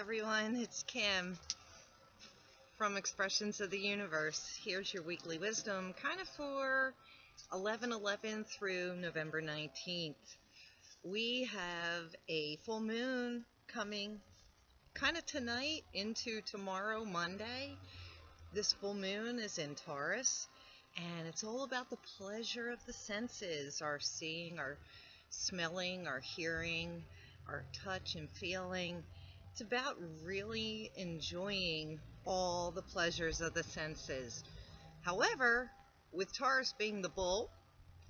everyone, it's Kim from Expressions of the Universe. Here's your weekly wisdom, kind of for 11/11 through November 19th. We have a full moon coming kind of tonight into tomorrow, Monday. This full moon is in Taurus, and it's all about the pleasure of the senses, our seeing, our smelling, our hearing, our touch and feeling. It's about really enjoying all the pleasures of the senses. However, with Taurus being the bull,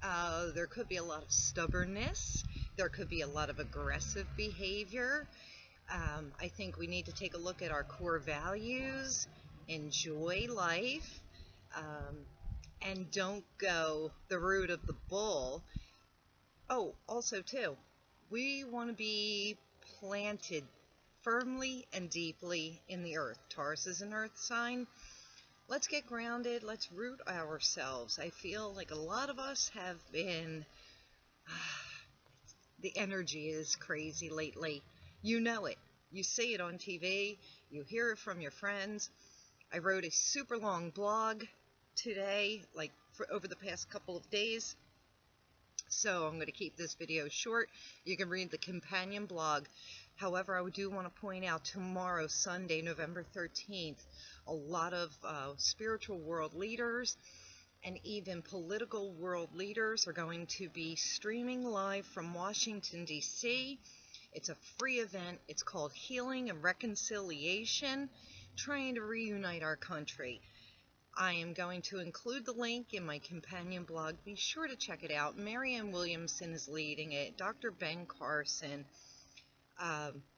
there could be a lot of stubbornness. There could be a lot of aggressive behavior. I think we need to take a look at our core values, enjoy life, and don't go the route of the bull. Oh, also too, we want to be planted firmly and deeply in the earth. Taurus is an earth sign. Let's get grounded. Let's root ourselves. I feel like a lot of us have been, the energy is crazy lately. You know it. You see it on TV. You hear it from your friends. I wrote a super long blog today, like over the past couple of days. So I'm going to keep this video short. You can read the companion blog. However, I do want to point out tomorrow, Sunday, November 13th, a lot of spiritual world leaders and even political world leaders are going to be streaming live from Washington, D.C. It's a free event. It's called Healing and Reconciliation, trying to reunite our country. I am going to include the link in my companion blog. Be sure to check it out. Marianne Williamson is leading it. Dr. Ben Carson.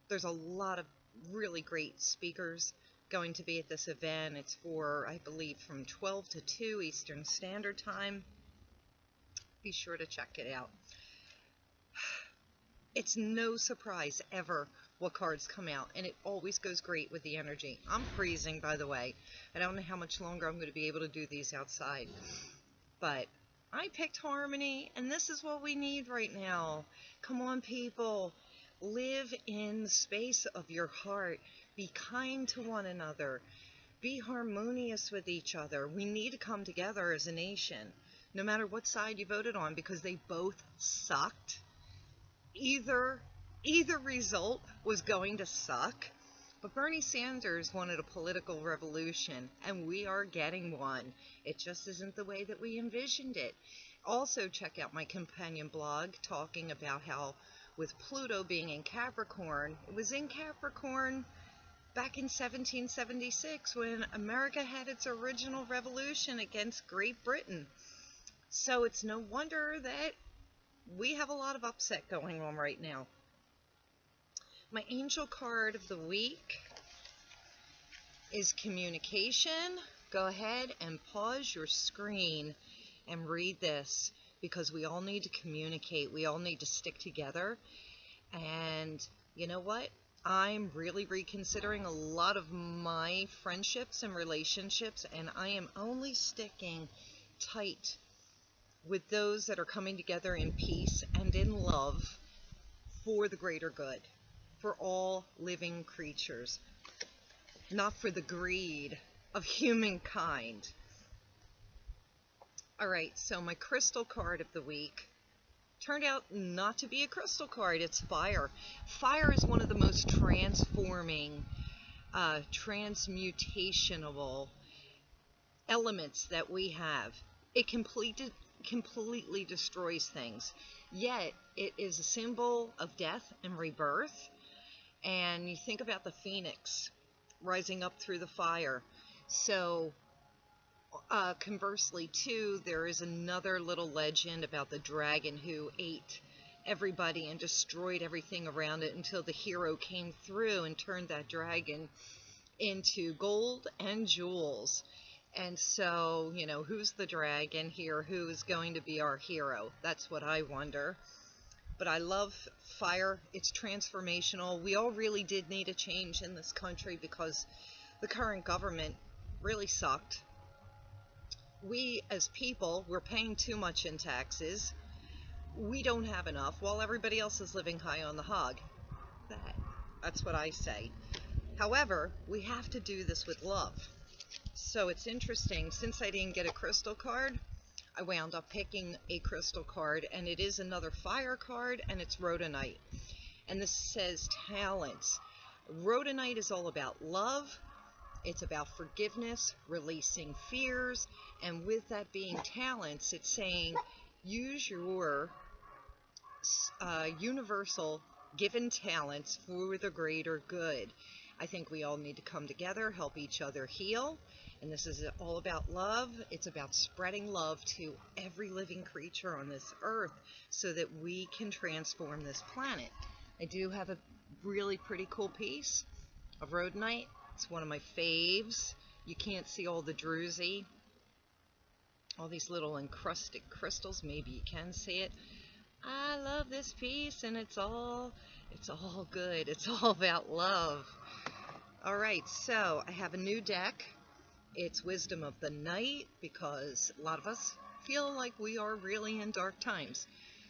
There's a lot of really great speakers going to be at this event. It's for, I believe, from 12 to 2 Eastern Standard Time. Be sure to check it out. It's no surprise ever what cards come out, and it always goes great with the energy. I'm freezing, by the way. I don't know how much longer I'm going to be able to do these outside, but I picked harmony, and this is what we need right now. Come on, people. Live in the space of your heart. Be kind to one another. Be harmonious with each other. We need to come together as a nation, no matter what side you voted on, because they both sucked. Either result was going to suck, but Bernie Sanders wanted a political revolution, and we are getting one. It just isn't the way that we envisioned it. Also, check out my companion blog talking about how with Pluto being in Capricorn, it was in Capricorn back in 1776 when America had its original revolution against Great Britain. So it's no wonder that we have a lot of upset going on right now. My angel card of the week is communication. Go ahead and pause your screen and read this, because we all need to communicate. We all need to stick together. And you know what? I'm really reconsidering a lot of my friendships and relationships, and I am only sticking tight with those that are coming together in peace and in love for the greater good, for all living creatures, not for the greed of humankind. All right, so my crystal card of the week turned out not to be a crystal card. It's fire. Fire is one of the most transforming, transmutational elements that we have. It completely destroys things, yet it is a symbol of death and rebirth. And you think about the phoenix rising up through the fire. So conversely too, there is another little legend about the dragon who ate everybody and destroyed everything around it until the hero came through and turned that dragon into gold and jewels. And so, you know, who's the dragon here? Who is going to be our hero? That's what I wonder. But I love fire. It's transformational. We all really did need a change in this country because the current government really sucked. We as people, we're paying too much in taxes. We don't have enough while everybody else is living high on the hog. That's what I say. However, we have to do this with love. So it's interesting, since I didn't get a crystal card, I wound up picking a crystal card, and it is another fire card, and it's rhodonite. And this says talents. Rhodonite is all about love. It's about forgiveness, releasing fears, and with that being talents, it's saying use your universal given talents for the greater good. I think we all need to come together, help each other heal, and this is all about love. It's about spreading love to every living creature on this earth so that we can transform this planet. I do have a really pretty cool piece of rhodonite. It's one of my faves. You can't see all the druzy, all these little encrusted crystals. Maybe you can see it. I love this piece, and it's all good. It's all about love. All right, so I have a new deck. It's Wisdom of the Night, because a lot of us feel like we are really in dark times.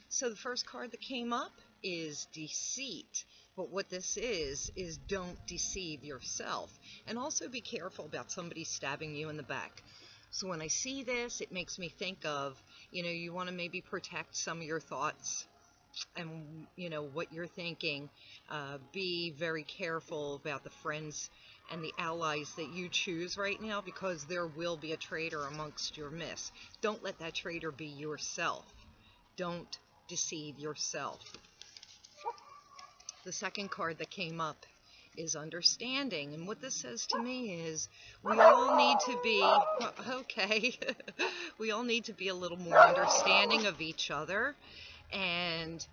So the first card that came up is Deceit. But what this is don't deceive yourself. And also be careful about somebody stabbing you in the back. So when I see this, it makes me think of, you want to maybe protect some of your thoughts and, what you're thinking. Be very careful about the friends and the allies that you choose right now, because there will be a traitor amongst your midst. Don't let that traitor be yourself. Don't deceive yourself. The second card that came up is Understanding, and what this says to me is we all need to be we all need to be a little more understanding of each other, and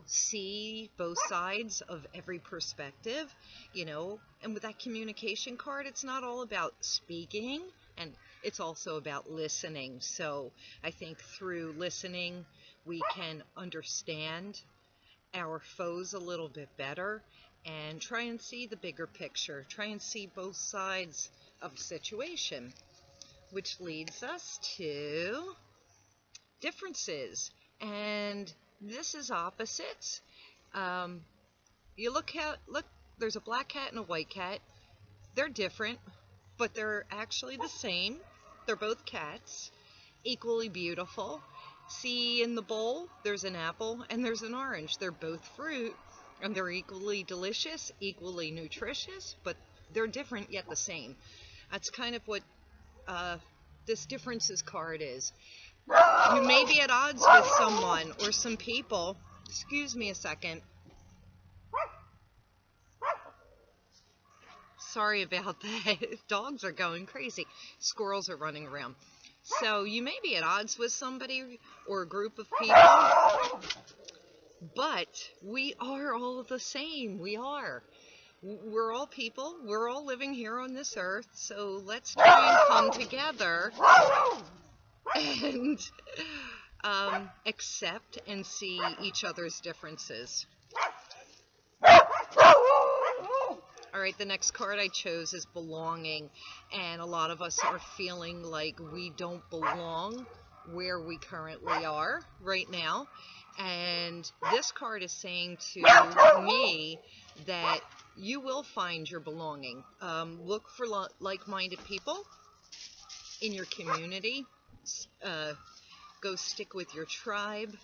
see both sides of every perspective, and with that communication card, it's not all about speaking, and it's also about listening. So I think through listening we can understand our foes a little bit better and try and see the bigger picture, try and see both sides of a situation, which leads us to differences. And this is opposites. You look, there's a black cat and a white cat. They're different, but they're actually the same. They're both cats, equally beautiful. See, in the bowl, there's an apple and there's an orange. They're both fruit, and they're equally delicious, equally nutritious, but they're different yet the same. That's kind of what this differences card is. You may be at odds with someone or some people. Excuse me a second. Sorry about that. Dogs are going crazy. Squirrels are running around. So you may be at odds with somebody or a group of people, but we are all the same. We're all people. We're all living here on this earth. So let's try and come together and accept and see each other's differences. All right, the next card I chose is Belonging, and a lot of us are feeling like we don't belong where we currently are right now, and this card is saying to me that you will find your belonging. Look for like-minded people in your community. Go stick with your tribe,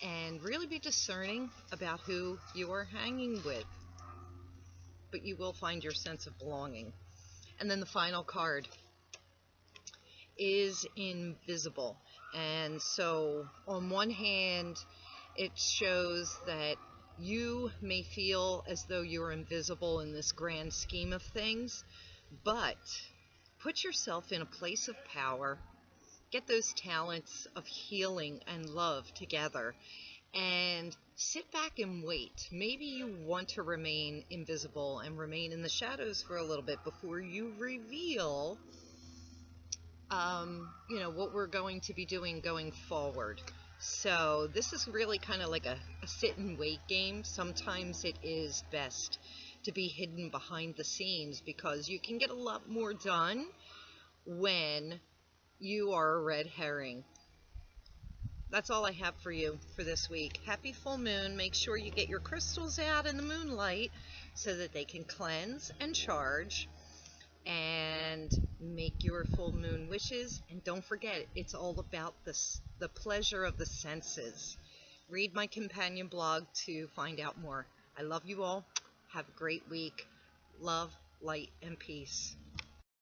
and really be discerning about who you are hanging with. But you will find your sense of belonging. And then the final card is Invisible. And so on one hand, it shows that you may feel as though you're invisible in this grand scheme of things, but put yourself in a place of power, get those talents of healing and love together, and sit back and wait. Maybe you want to remain invisible and remain in the shadows for a little bit before you reveal, what we're going to be doing going forward. So this is really kind of like a sit and wait game. Sometimes it is best to be hidden behind the scenes, because you can get a lot more done when you are a red herring. that's all I have for you for this week. Happy full moon. Make sure you get your crystals out in the moonlight so that they can cleanse and charge, and make your full moon wishes. And don't forget, it's all about the pleasure of the senses. Read my companion blog to find out more. I love you all. Have a great week. Love, light, and peace.